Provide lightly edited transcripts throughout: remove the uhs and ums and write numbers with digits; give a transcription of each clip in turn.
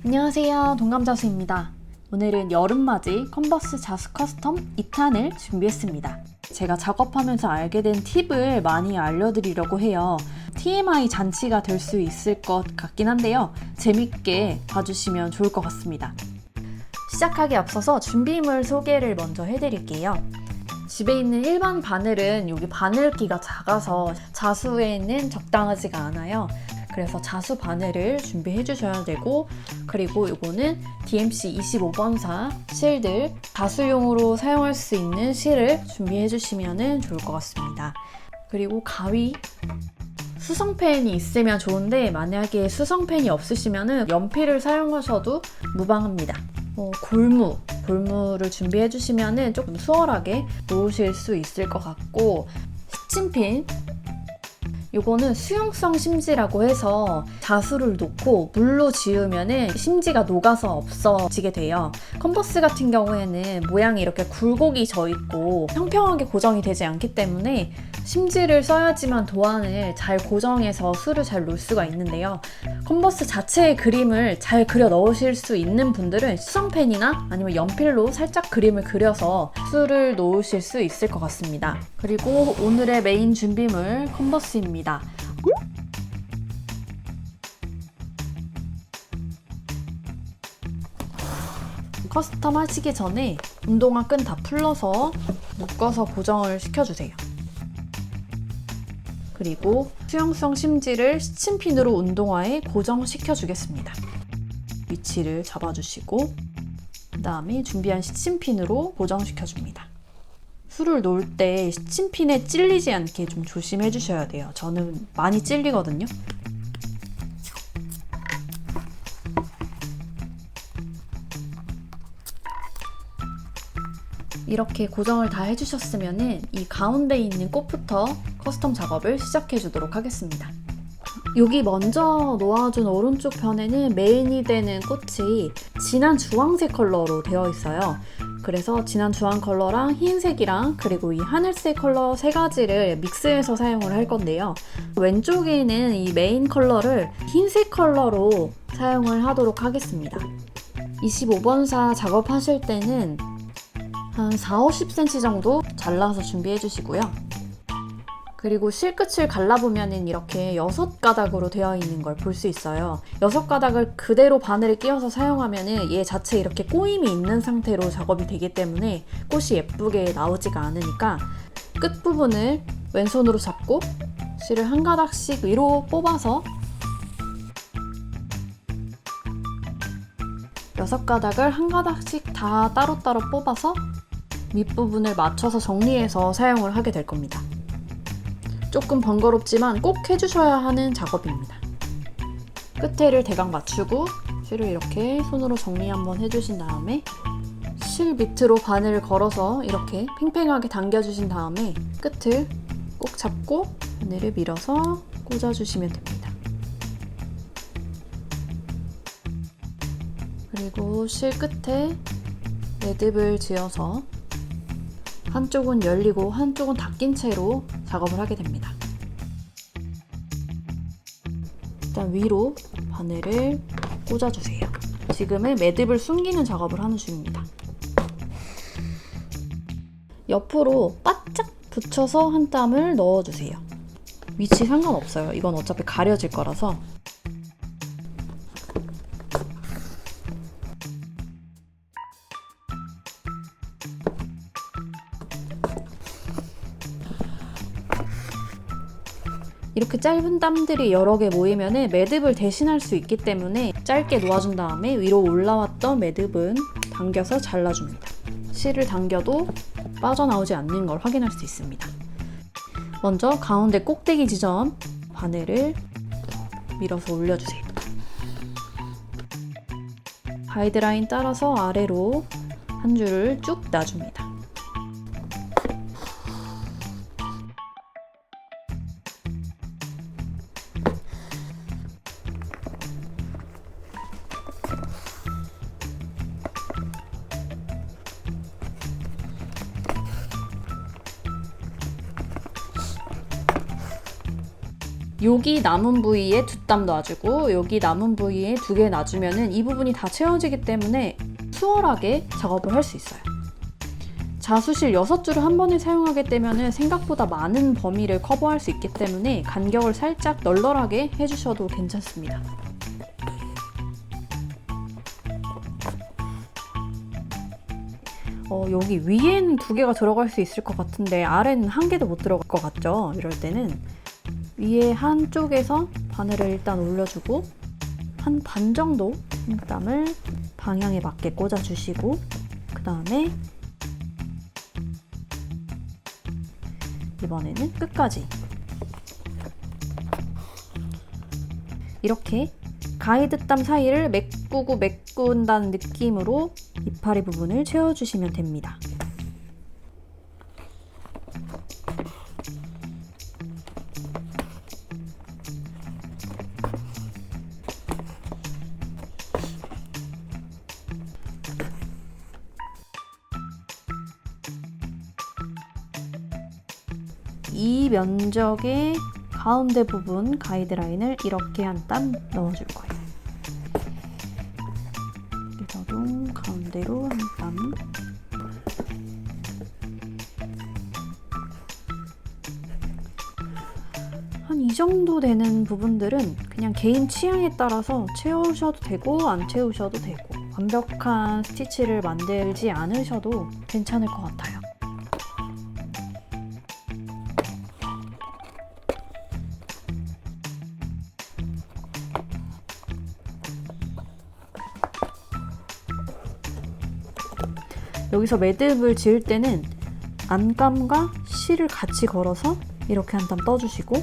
안녕하세요, 동감자수입니다. 오늘은 여름맞이 컨버스 자수 커스텀 2탄을 준비했습니다. 제가 작업하면서 알게 된 팁을 많이 알려드리려고 해요. TMI 잔치가 될 수 있을 것 같긴 한데요. 재밌게 봐주시면 좋을 것 같습니다. 시작하기 앞서서 준비물 소개를 먼저 해드릴게요. 집에 있는 일반 바늘은 여기 바늘기가 작아서 자수에는 적당하지가 않아요. 그래서 자수 바늘을 준비해 주셔야 되고, 그리고 이거는 DMC 25번사 실들, 자수용으로 사용할 수 있는 실을 준비해 주시면 좋을 것 같습니다. 그리고 가위, 수성펜이 있으면 좋은데 만약에 수성펜이 없으시면 연필을 사용하셔도 무방합니다. 골무를 준비해 주시면 조금 수월하게 놓으실 수 있을 것 같고, 시침핀, 이거는 수용성 심지라고 해서 자수를 놓고 물로 지우면 심지가 녹아서 없어지게 돼요. 컨버스 같은 경우에는 모양이 이렇게 굴곡이 져 있고 평평하게 고정이 되지 않기 때문에 심지를 써야지만 도안을 잘 고정해서 수를 잘 놓을 수가 있는데요. 컨버스 자체의 그림을 잘 그려 넣으실 수 있는 분들은 수성펜이나 아니면 연필로 살짝 그림을 그려서 수를 놓으실 수 있을 것 같습니다. 그리고 오늘의 메인 준비물 컨버스입니다. 커스텀 하시기 전에 운동화 끈 다 풀러서 묶어서 고정을 시켜주세요. 그리고 수용성 심지를 시침핀으로 운동화에 고정시켜 주겠습니다. 위치를 잡아주시고 그 다음에 준비한 시침핀으로 고정시켜 줍니다. 수를 놓을 때 시침핀에 찔리지 않게 좀 조심해 주셔야 돼요. 저는 많이 찔리거든요. 이렇게 고정을 다 해주셨으면 이 가운데 있는 꽃부터 커스텀 작업을 시작해 주도록 하겠습니다. 여기 먼저 놓아준 오른쪽 편에는 메인이 되는 꽃이 진한 주황색 컬러로 되어 있어요. 그래서 진한 주황 컬러랑 흰색이랑 그리고 이 하늘색 컬러 세 가지를 믹스해서 사용을 할 건데요. 왼쪽에는 이 메인 컬러를 흰색 컬러로 사용을 하도록 하겠습니다. 25번사 작업하실 때는 한 40-50cm 정도 잘라서 준비해 주시고요. 그리고 실끝을 갈라보면 이렇게 6가닥으로 되어 있는 걸 볼 수 있어요. 6가닥을 그대로 바늘에 끼워서 사용하면 얘 자체 이렇게 꼬임이 있는 상태로 작업이 되기 때문에 꽃이 예쁘게 나오지가 않으니까 끝부분을 왼손으로 잡고 실을 한 가닥씩 위로 뽑아서 6가닥을 한 가닥씩 다 따로따로 뽑아서 밑부분을 맞춰서 정리해서 사용을 하게 될 겁니다. 조금 번거롭지만 꼭 해주셔야 하는 작업입니다. 끝에를 대강 맞추고 실을 이렇게 손으로 정리 한번 해주신 다음에 실 밑으로 바늘을 걸어서 이렇게 팽팽하게 당겨주신 다음에 끝을 꼭 잡고 바늘을 밀어서 꽂아주시면 됩니다. 그리고 실 끝에 매듭을 지어서 한쪽은 열리고 한쪽은 닫힌 채로 작업을 하게 됩니다. 일단 위로 바늘을 꽂아주세요. 지금은 매듭을 숨기는 작업을 하는 중입니다. 옆으로 바짝 붙여서 한 땀을 넣어주세요. 위치 상관없어요. 이건 어차피 가려질 거라서. 이렇게 짧은 땀들이 여러 개 모이면 매듭을 대신할 수 있기 때문에 짧게 놓아준 다음에 위로 올라왔던 매듭은 당겨서 잘라줍니다. 실을 당겨도 빠져나오지 않는 걸 확인할 수 있습니다. 먼저 가운데 꼭대기 지점 바늘을 밀어서 올려주세요. 가이드라인 따라서 아래로 한 줄을 쭉 놔줍니다. 여기 남은 부위에 2땀 놔주고 여기 남은 부위에 2개 놔주면은 이 부분이 다 채워지기 때문에 수월하게 작업을 할 수 있어요. 자수실 6줄을 한 번에 사용하게 되면 생각보다 많은 범위를 커버할 수 있기 때문에 간격을 살짝 널널하게 해주셔도 괜찮습니다. 여기 위에는 2개가 들어갈 수 있을 것 같은데 아래는 1개도 못 들어갈 것 같죠? 이럴 때는 위에 한쪽에서 바늘을 일단 올려주고 한 반 정도 땀을 방향에 맞게 꽂아주시고 그 다음에 이번에는 끝까지 이렇게 가이드땀 사이를 메꾼다는 느낌으로 이파리 부분을 채워주시면 됩니다. 이 면적의 가운데 부분 가이드라인을 이렇게 한 땀 넣어줄 거예요. 여기서도 가운데로 한 땀. 한 이 정도 되는 부분들은 그냥 개인 취향에 따라서 채우셔도 되고 안 채우셔도 되고 완벽한 스티치를 만들지 않으셔도 괜찮을 것 같아요. 여기서 매듭을 지을 때는 안감과 실을 같이 걸어서 이렇게 한 땀 떠주시고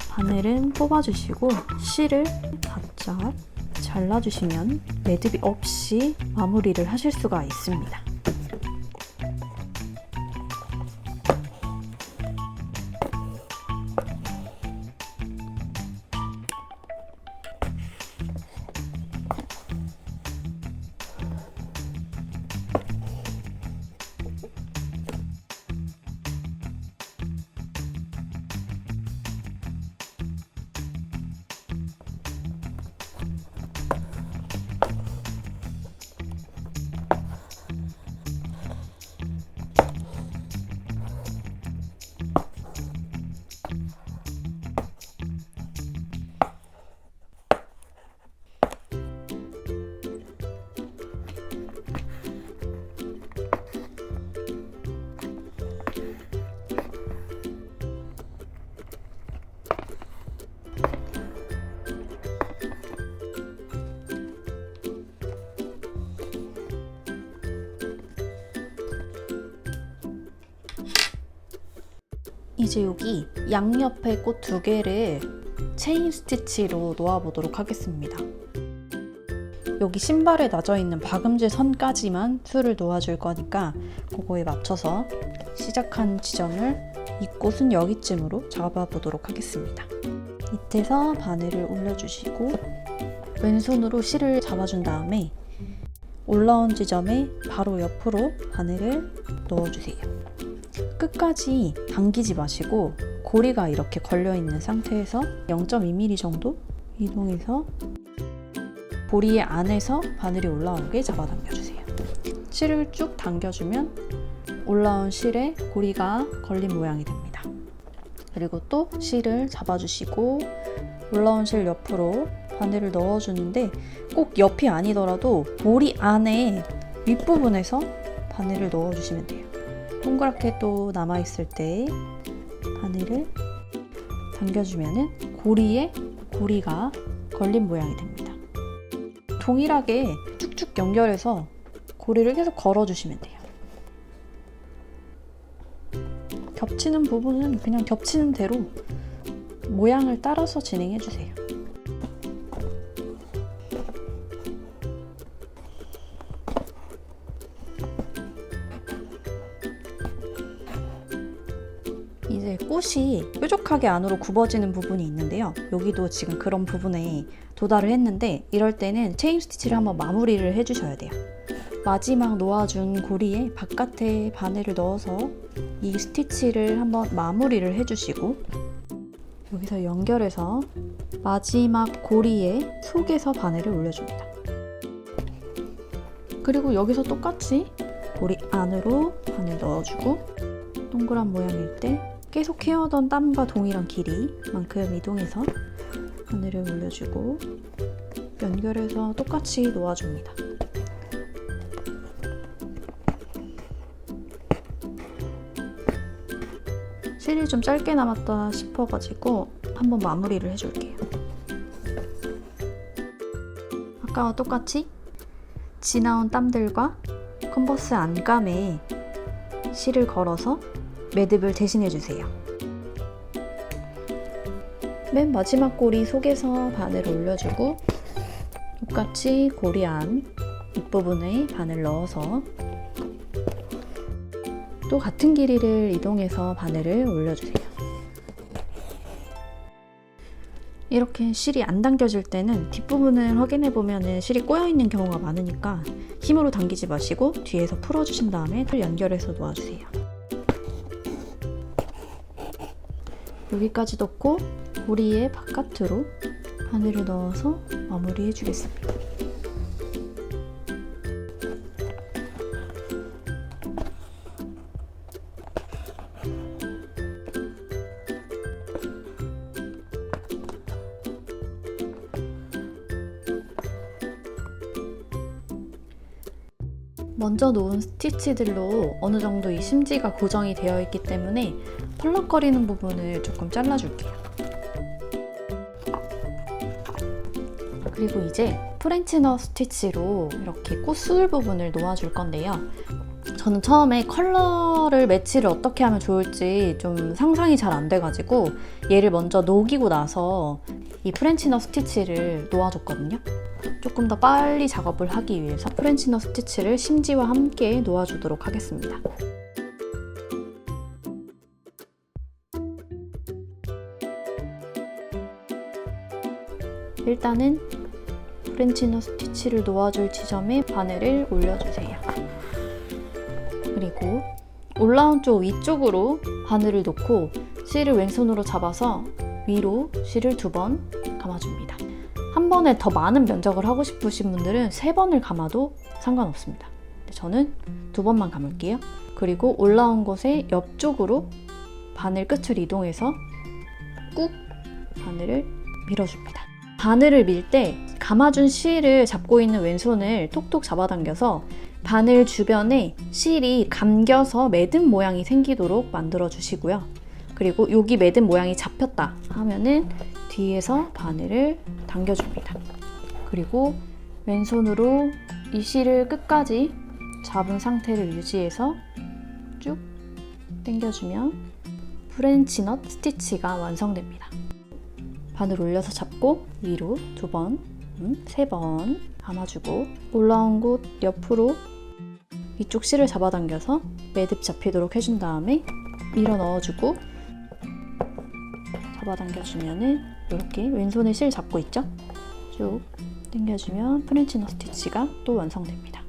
바늘은 뽑아주시고 실을 바짝 잘라주시면 매듭이 없이 마무리를 하실 수가 있습니다. 이제 여기 양옆에 꽃 2개를 체인 스티치로 놓아보도록 하겠습니다. 여기 신발에 나져 있는 박음질 선까지만 툴을 놓아줄 거니까 그거에 맞춰서 시작한 지점을 이 꽃은 여기쯤으로 잡아보도록 하겠습니다. 밑에서 바늘을 올려주시고 왼손으로 실을 잡아준 다음에 올라온 지점에 바로 옆으로 바늘을 넣어주세요. 끝까지 당기지 마시고 고리가 이렇게 걸려있는 상태에서 0.2mm 정도 이동해서 고리 안에서 바늘이 올라오게 잡아당겨주세요. 실을 쭉 당겨주면 올라온 실에 고리가 걸린 모양이 됩니다. 그리고 또 실을 잡아주시고 올라온 실 옆으로 바늘을 넣어주는데 꼭 옆이 아니더라도 고리 안에 윗부분에서 바늘을 넣어주시면 돼요. 동그랗게 또 남아있을 때 바늘을 당겨주면 고리에 고리가 걸린 모양이 됩니다. 동일하게 쭉쭉 연결해서 고리를 계속 걸어주시면 돼요. 겹치는 부분은 그냥 겹치는 대로 모양을 따라서 진행해주세요. 이제 꽃이 뾰족하게 안으로 굽어지는 부분이 있는데요. 여기도 지금 그런 부분에 도달을 했는데 이럴 때는 체인 스티치를 한번 마무리를 해주셔야 돼요. 마지막 놓아준 고리에 바깥에 바늘을 넣어서 이 스티치를 한번 마무리를 해주시고 여기서 연결해서 마지막 고리에 속에서 바늘을 올려줍니다. 그리고 여기서 똑같이 고리 안으로 바늘 넣어주고 동그란 모양일 때 계속 해오던 땀과 동일한 길이만큼 이동해서 바늘을 올려주고 연결해서 똑같이 놓아줍니다. 실이 좀 짧게 남았다 싶어가지고 한번 마무리를 해줄게요. 아까와 똑같이 지나온 땀들과 컨버스 안감에 실을 걸어서 매듭을 대신해주세요. 맨 마지막 고리 속에서 바늘을 올려주고 똑같이 고리 안 윗부분에 바늘 넣어서 또 같은 길이를 이동해서 바늘을 올려주세요. 이렇게 실이 안 당겨질 때는 뒷부분을 확인해보면 실이 꼬여있는 경우가 많으니까 힘으로 당기지 마시고 뒤에서 풀어주신 다음에 연결해서 놓아주세요. 여기까지 넣고 고리의 바깥으로 바늘을 넣어서 마무리해 주겠습니다. 먼저 놓은 스티치들로 어느 정도 이 심지가 고정이 되어 있기 때문에 펄럭거리는 부분을 조금 잘라줄게요. 그리고 이제 프렌치넛 스티치로 이렇게 꽃술 부분을 놓아줄 건데요. 저는 처음에 컬러를 매치를 어떻게 하면 좋을지 좀 상상이 잘 안 돼가지고 얘를 먼저 녹이고 나서 이 프렌치넛 스티치를 놓아줬거든요. 조금 더 빨리 작업을 하기 위해서 프렌치넛 스티치를 심지와 함께 놓아주도록 하겠습니다. 일단은 프렌치넛 스티치를 놓아줄 지점에 바늘을 올려주세요. 그리고 올라온 쪽 위쪽으로 바늘을 놓고 실을 왼손으로 잡아서 위로 실을 2번 감아줍니다. 한 번에 더 많은 면적을 하고 싶으신 분들은 3번을 감아도 상관없습니다. 저는 2번만 감을게요. 그리고 올라온 곳의 옆쪽으로 바늘 끝을 이동해서 꾹 바늘을 밀어줍니다. 바늘을 밀 때 감아준 실을 잡고 있는 왼손을 톡톡 잡아당겨서 바늘 주변에 실이 감겨서 매듭 모양이 생기도록 만들어 주시고요. 그리고 여기 매듭 모양이 잡혔다 하면은 뒤에서 바늘을 당겨줍니다. 그리고 왼손으로 이 실을 끝까지 잡은 상태를 유지해서 쭉 당겨주면 프렌치넛 스티치가 완성됩니다. 바늘 올려서 잡고 위로 2번, 3번 감아주고 올라온 곳 옆으로 이쪽 실을 잡아당겨서 매듭 잡히도록 해준 다음에 밀어 넣어주고 잡아당겨주면은 이렇게 왼손에 실 잡고 있죠? 쭉 당겨주면 프렌치넛 스티치가 또 완성됩니다.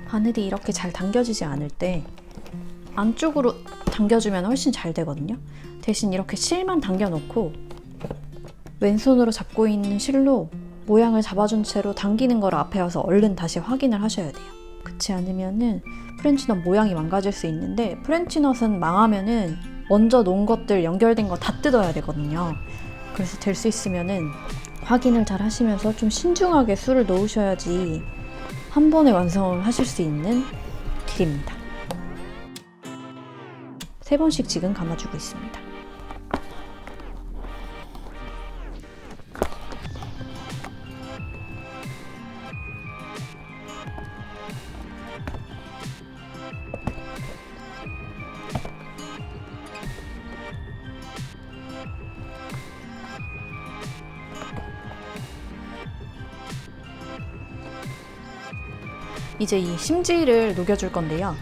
바늘이 이렇게 잘 당겨지지 않을 때 안쪽으로 당겨주면 훨씬 잘 되거든요. 대신 이렇게 실만 당겨놓고 왼손으로 잡고 있는 실로 모양을 잡아준 채로 당기는 걸 앞에 와서 얼른 다시 확인을 하셔야 돼요. 그렇지 않으면은 프렌치넛 모양이 망가질 수 있는데 프렌치넛은 망하면은 먼저 놓은 것들 연결된 거 다 뜯어야 되거든요. 그래서 될 수 있으면은 확인을 잘 하시면서 좀 신중하게 술을 놓으셔야지 한 번에 완성을 하실 수 있는 길입니다. 3번씩 지금 감아주고 있습니다. 이제 이 심지를 녹여줄 건데요.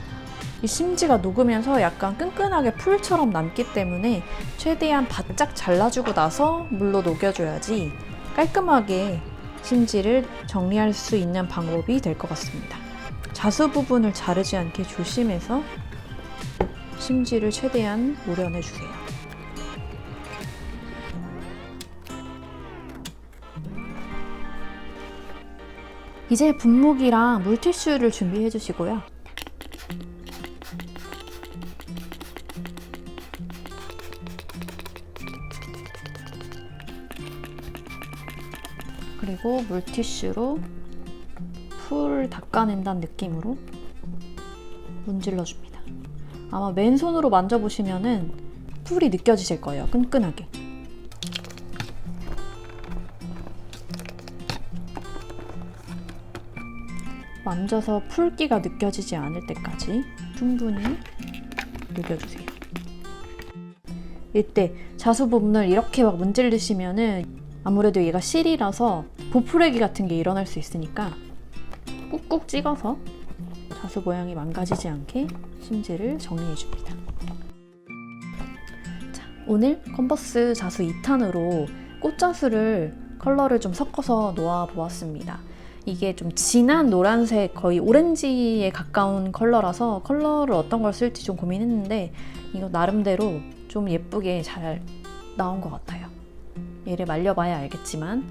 이 심지가 녹으면서 약간 끈끈하게 풀처럼 남기 때문에 최대한 바짝 잘라주고 나서 물로 녹여줘야지 깔끔하게 심지를 정리할 수 있는 방법이 될 것 같습니다. 자수 부분을 자르지 않게 조심해서 심지를 최대한 우려내주세요. 이제 분무기랑 물티슈를 준비해 주시고요. 그리고 물티슈로 풀 닦아낸다는 느낌으로 문질러 줍니다. 아마 맨손으로 만져보시면은 풀이 느껴지실 거예요. 끈끈하게. 만져서 풀기가 느껴지지 않을 때까지 충분히 녹여주세요. 이때 자수 부분을 이렇게 막 문지르시면은 아무래도 얘가 실이라서 보풀레기 같은 게 일어날 수 있으니까 꾹꾹 찍어서 자수 모양이 망가지지 않게 심지를 정리해줍니다. 자, 오늘 컨버스 자수 2탄으로 꽃자수를 컬러를 좀 섞어서 놓아 보았습니다. 이게 좀 진한 노란색, 거의 오렌지에 가까운 컬러라서 컬러를 어떤 걸 쓸지 좀 고민했는데 이거 나름대로 좀 예쁘게 잘 나온 것 같아요. 얘를 말려봐야 알겠지만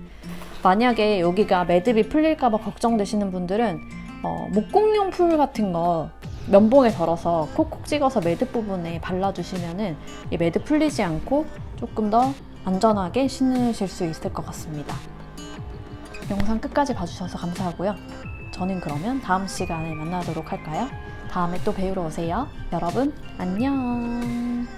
만약에 여기가 매듭이 풀릴까봐 걱정되시는 분들은 목공용 풀 같은 거 면봉에 덜어서 콕콕 찍어서 매듭 부분에 발라주시면은 이 매듭 풀리지 않고 조금 더 안전하게 신으실 수 있을 것 같습니다. 영상 끝까지 봐주셔서 감사하고요. 저는 그러면 다음 시간에 만나도록 할까요? 다음에 또 배우러 오세요. 여러분 안녕.